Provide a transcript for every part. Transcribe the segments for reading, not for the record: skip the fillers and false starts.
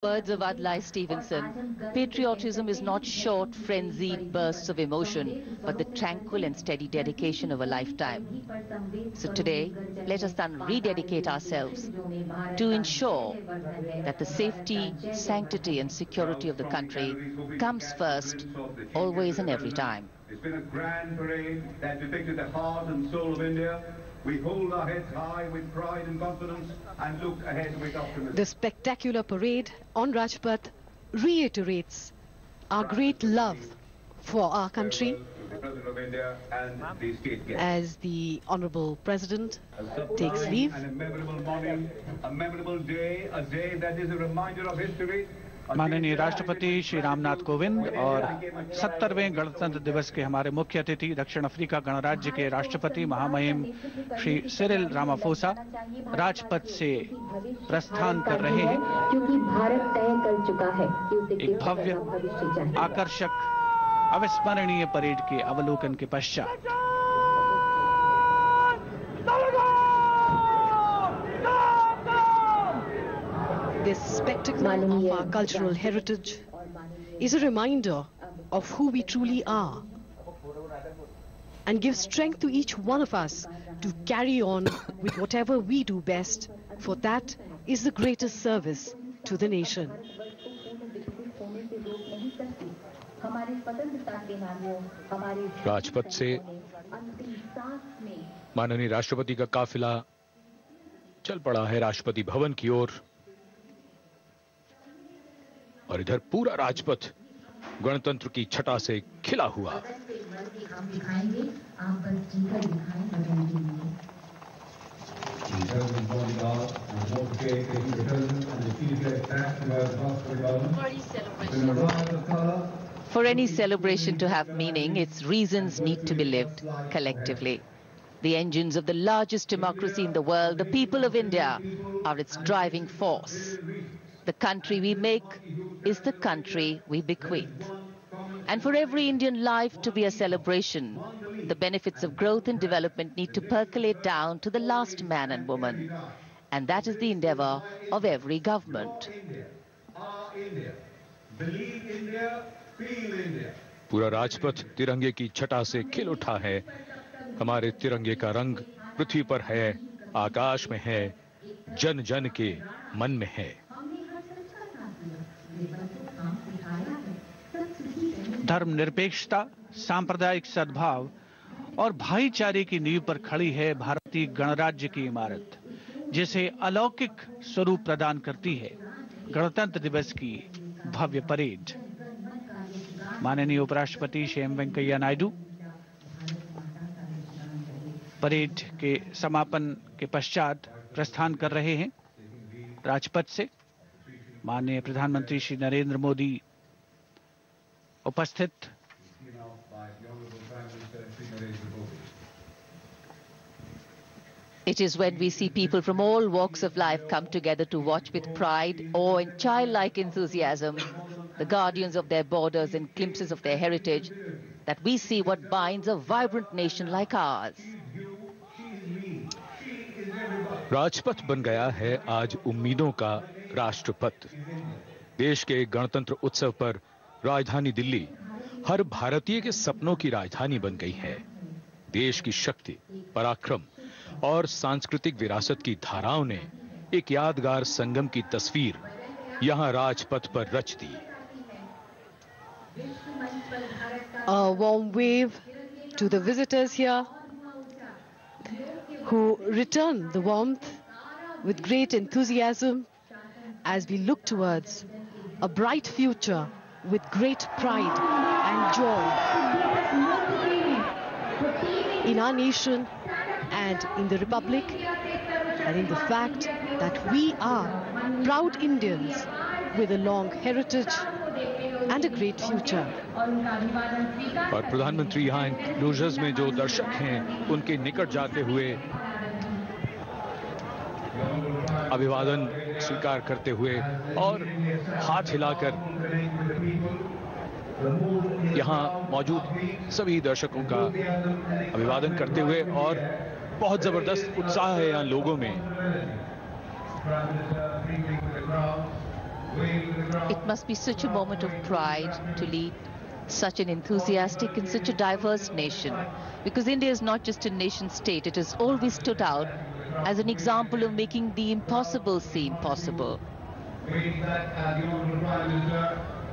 Words of Adlai Stevenson, patriotism is not short, frenzied bursts of emotion, but the tranquil and steady dedication of a lifetime. So today, let us then rededicate ourselves to ensure that the safety, sanctity and security of the country comes first, always and every time. It's been a grand parade that depicted the heart and soul of India. We hold our heads high with pride and confidence and look ahead with optimism. The spectacular parade on Rajpath reiterates our great love for our country. The President of India and the state guests. As the Honourable President takes leave. And a memorable morning, a memorable day, a day that is a reminder of history. माननीय राष्ट्रपति श्री रामनाथ कोविंद और 70वें गणतंत्र दिवस के हमारे मुख्य अतिथि दक्षिण अफ्रीका गणराज्य के राष्ट्रपति महामहिम श्री सिरिल रामाफोसा राजपथ से प्रस्थान कर रहे हैं। क्योंकि भारत तय कर चुका है कि उसे एक भव्य, आकर्षक, अविस्मरणीय परेड के अवलोकन के पश्चात This spectacle of our cultural heritage is a reminder of who we truly are and gives strength to each one of us to carry on with whatever we do best, for that is the greatest service to the nation. Rajpath से माननीय राष्ट्रपति का काफिला चल पड़ा है राष्ट्रपति भवन की ओर और इधर पूरा राजपथ गणतंत्र की छटा से खिला हुआ। For any celebration to have meaning, its reasons need to be lived collectively. The engines of the largest democracy in the world, the people of India, are its driving force. The country we make is the country we bequeath. And for every Indian life to be a celebration, the benefits of growth and development need to percolate down to the last man and woman. And that is the endeavor of every government. पूरा राजपथ तिरंगे की छटा से खिल उठा है। हमारे तिरंगे का रंग पृथ्वी पर है, आकाश में है, जन जन के मन में है। धर्मनिरपेक्षता, सांप्रदायिक सद्भाव और भाईचारे की नींव पर खड़ी है भारतीय गणराज्य की इमारत, जिसे अलौकिक स्वरूप प्रदान करती है गणतंत्र दिवस की भव्य परेड। माननीय उपराष्ट्रपति श्री एम वेंकैया नायडू परेड के समापन के पश्चात प्रस्थान कर रहे हैं राजपथ से। माननीय प्रधानमंत्री श्री नरेंद्र मोदी उपस्थित। It is when we see people from all walks of life come together to watch with pride, awe and childlike enthusiasm, the guardians of their borders and glimpses of their heritage, that we see what binds a vibrant nation like ours. Rajpath बन गया है आज उम्मीदों का राष्ट्रपथ। देश के गणतंत्र उत्सव पर राजधानी दिल्ली हर भारतीय के सपनों की राजधानी बन गई है। देश की शक्ति, पराक्रम और सांस्कृतिक विरासत की धाराओं ने एक यादगार संगम की तस्वीर यहां राजपथ पर रच दी। A warm wave to the visitors here who return the warmth with great enthusiasm as we look towards a bright future with great pride and joy in our nation and in the Republic, and in the fact that we are proud Indians with a long heritage and a great future. और प्रधानमंत्री यहाँ enclosures में जो दर्शक हैं उनके निकट जाते हुए अभिवादन स्वीकार करते हुए और हाथ हिलाकर यहाँ मौजूद सभी दर्शकों का अभिवादन करते हुए, और बहुत जबरदस्त उत्साह है यहाँ लोगों में। It must be such a moment of pride to lead such an enthusiastic and such a diverse nation, because India is not just a nation state, it has always stood out as an example of making the impossible seem possible.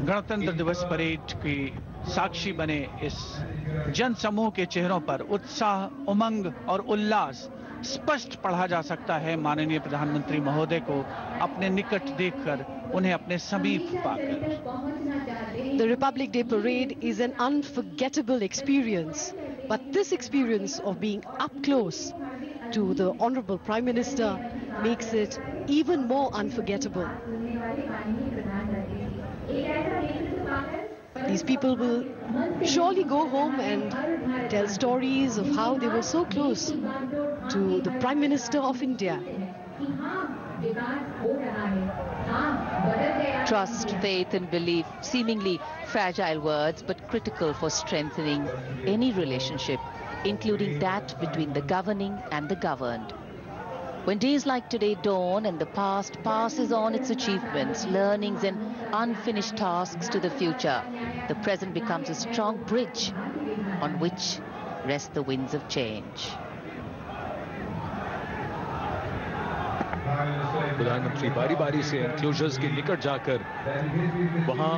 गणतंत्र दिवस parade की साक्षी बने इस जन समूह के चेहरों पर उत्साह, उमंग और उल्लास स्पष्ट पढ़ा जा सकता है। माननीय प्रधानमंत्री महोदय को अपने निकट देखकर, उन्हें अपने समीप पाकर। The Republic Day parade is an unforgettable experience, but this experience of being up close to the Honorable Prime Minister makes it even more unforgettable. These people will surely go home and tell stories of how they were so close to the Prime Minister of India. Trust, faith and belief, seemingly fragile words, but critical for strengthening any relationship, including that between the governing and the governed. When days like today dawn and the past passes on its achievements, learnings and unfinished tasks to the future, the present becomes a strong bridge on which rest the winds of change. प्रधानमंत्री बारी-बारी से enclosures के निकट जाकर वहां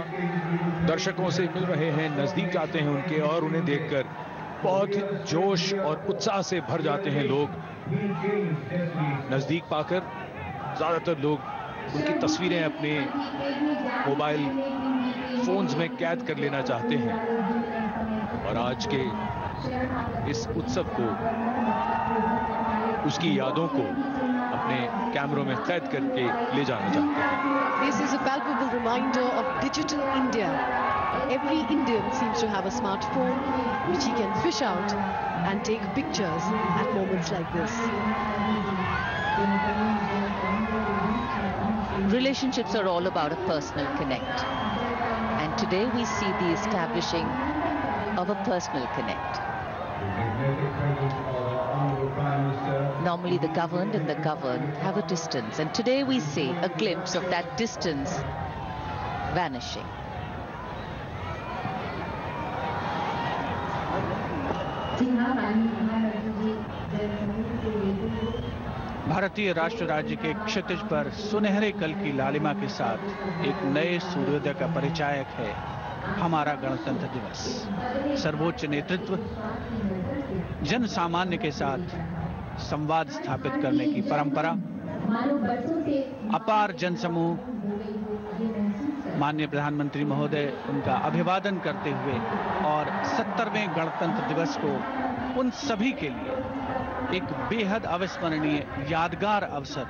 दर्शकों से मिल रहे हैं, नजदीक जाते हैं उनके, और उन्हें देखकर बहुत जोश और उत्साह से भर जाते हैं लोग। नजदीक पाकर ज्यादातर लोग उनकी तस्वीरें अपने मोबाइल फोन्स में कैद कर लेना चाहते हैं और आज के इस उत्सव को, उसकी यादों को अपने कैमरों में कैद करके ले जाना चाहते हैं। This is a palpable reminder of digital India. Every Indian seems to have a smartphone which he can fish out and take pictures at moments like this. Relationships are all about a personal connect. And today we see the establishing of a personal connect. Normally the governed and the governed have a distance, and today we see a glimpse of that distance vanishing. भारतीय राष्ट्र राज्य के क्षितिज पर सुनहरे कल की लालिमा के साथ एक नए सूर्योदय का परिचायक है हमारा गणतंत्र दिवस। सर्वोच्च नेतृत्व जन सामान्य के साथ संवाद स्थापित करने की परंपरा, अपार जनसमूह माननीय प्रधानमंत्री महोदय उनका अभिवादन करते हुए और 70वें गणतंत्र दिवस को उन सभी के लिए एक बेहद अविस्मरणीय यादगार अवसर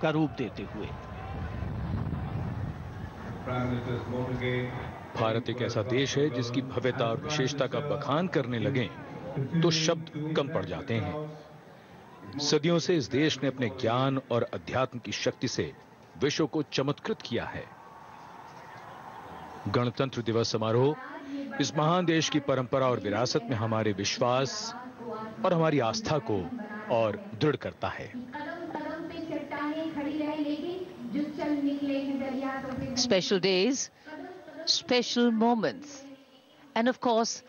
का रूप देते हुए। भारत एक ऐसा देश है जिसकी भव्यता और विशेषता का बखान करने लगे तो शब्द कम पड़ जाते हैं। सदियों से इस देश ने अपने ज्ञान और अध्यात्म की शक्ति से विश्व को चमत्कृत किया है। गणतंत्र दिवस समारोह इस महान देश की परंपरा और विरासत में हमारे विश्वास और हमारी आस्था को और दृढ़ करता है। Special days, special moments, and of course,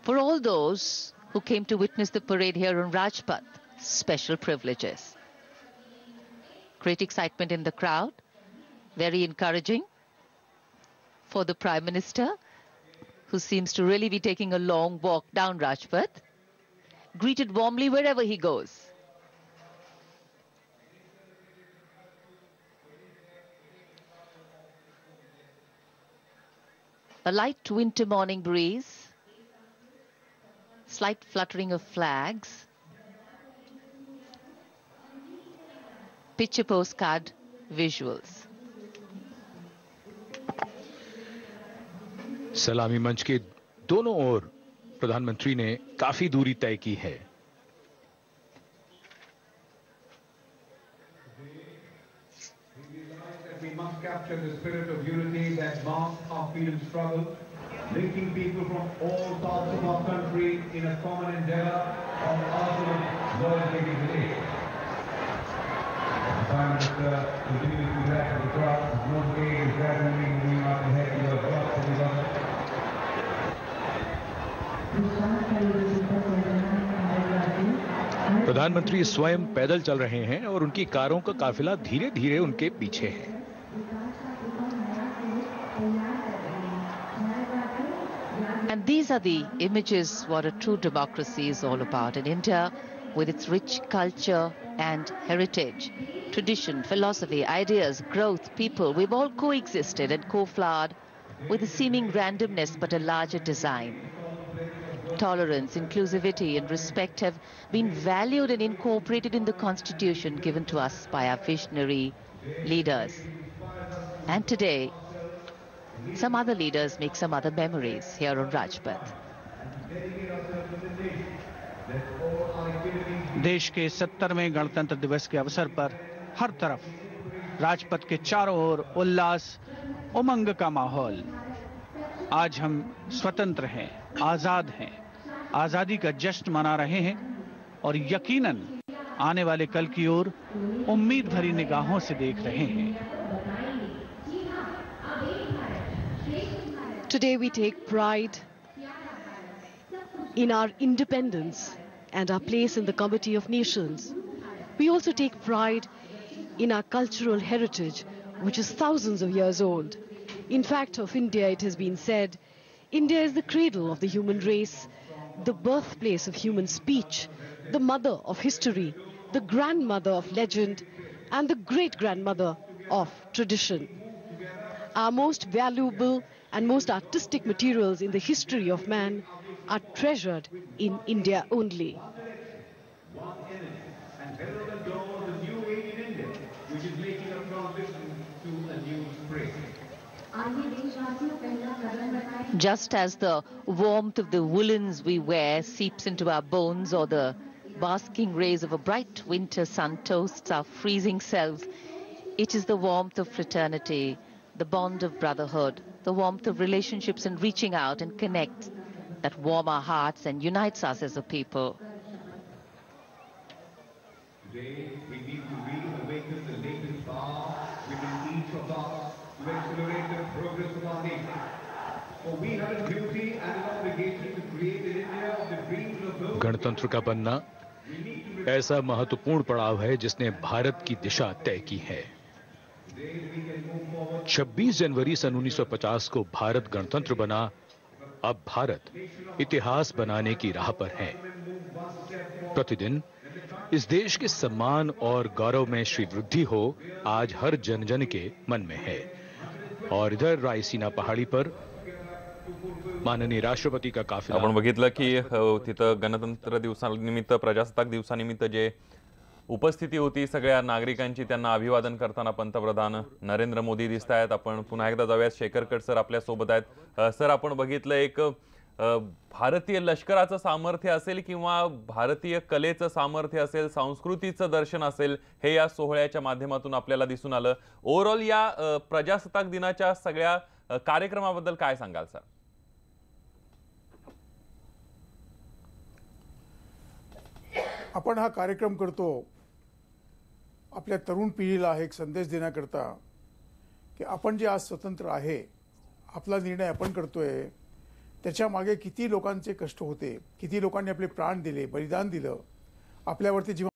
for all those who came to witness the parade here on Rajpath, special privileges. Great excitement in the crowd, very encouraging for the Prime Minister, who seems to really be taking a long walk down Rajpath, greeted warmly wherever he goes. A light winter morning breeze, slight fluttering of flags, picture postcard visuals. सलामी मंच के दोनों ओर प्रधानमंत्री ने काफी दूरी तय की है। We must capture the spirit of unity that marks our freedom struggle, linking people from all parts of our country in a common endeavor of ultimate world-making today. Prime Minister continues to back to the top. No day is gradually moving up ahead to the top of the government. प्रधानमंत्री स्वयं पैदल चल रहे हैं और उनकी कारों का काफिला धीरे धीरे उनके पीछे है। And these are the images what a true democracy is all about in India, with its rich culture and heritage, tradition, philosophy, ideas, growth, people. We've all coexisted and co-flowered with a seeming randomness but a larger design. Tolerance, inclusivity and respect have been valued and incorporated in the constitution given to us by our visionary leaders. And today, some other leaders make some other memories here on Rajpath. देश के 70वें गणतंत्र दिवस के अवसर पर हर तरफ राजपथ के चारों ओर उल्लास, उमंग का माहौल। आज हम स्वतंत्र हैं, आजाद हैं, आजादी का जश्न मना रहे हैं और यकीनन आने वाले कल की ओर उम्मीद भरी निगाहों से देख रहे हैं। Today we take pride in our independence and our place in the Committee of Nations. We also take pride in our cultural heritage, which is thousands of years old. In fact, of India, it has been said, India is the cradle of the human race, the birthplace of human speech, the mother of history, the grandmother of legend, and the great-grandmother of tradition. Our most valuable and most artistic materials in the history of man are treasured in India only. And herald the dawn of the new age in India, which is making a transition to a new spring. Just as the warmth of the woolens we wear seeps into our bones, or the basking rays of a bright winter sun toasts our freezing selves, it is the warmth of fraternity, the bond of brotherhood, the warmth of relationships and reaching out and connect that warm our hearts and unites us as a people. Today, we need to reawaken the latent power within each of us to accelerate the progress of our nation. For we have a duty and an obligation to create an India of the dreams of those. गणतंत्र का बनना ऐसा महत्वपूर्ण पड़ाव है जिसने भारत की दिशा तय की है। 26 जनवरी सन 1950 को भारत गणतंत्र बना। अब भारत इतिहास बनाने की राह पर है। प्रतिदिन इस देश के सम्मान और गौरव में श्री वृद्धि हो, आज हर जन जन के मन में है। और इधर रायसीना पहाड़ी पर माननीय राष्ट्रपती का काफिला आपण बघितलं की तिथं गणतंत्र दिवसानिमित्त, प्रजासत्ताक दिवसानिमित्त जे उपस्थिती होती सगळ्या नागरिकांची, त्यांना अभिवादन करताना पंतप्रधान नरेंद्र मोदी दिसत आहेत। आपण पुन्हा एकदा जाऊयात, शेखरकर सर आपल्या सोबत आहेत। सर, आपण बघितलं एक भारतीय लष्कराचं सामर्थ्य असेल किंवा भारतीय कलेचं सामर्थ्य असेल, संस्कृतीचं दर्शन असेल, हे या सोहळ्याच्या माध्यमातून आपल्याला दिसून आलं। ओव्हरऑल या प्रजासत्ताक दिनाच्या सगळ्या कार्यक्रमाबद्दल काय सांगाल सर? आपण हा कार्यक्रम करतो आपल्या तरुण पिढीला एक संदेश देण्याकरता की आपण जे आज स्वतंत्र आहे, आपला निर्णय आपण करतोय, त्याच्या मागे किती लोकांचे कष्ट होते, किती लोकांनी आपले प्राण दिले, बलिदान दिलं, आपल्यावरती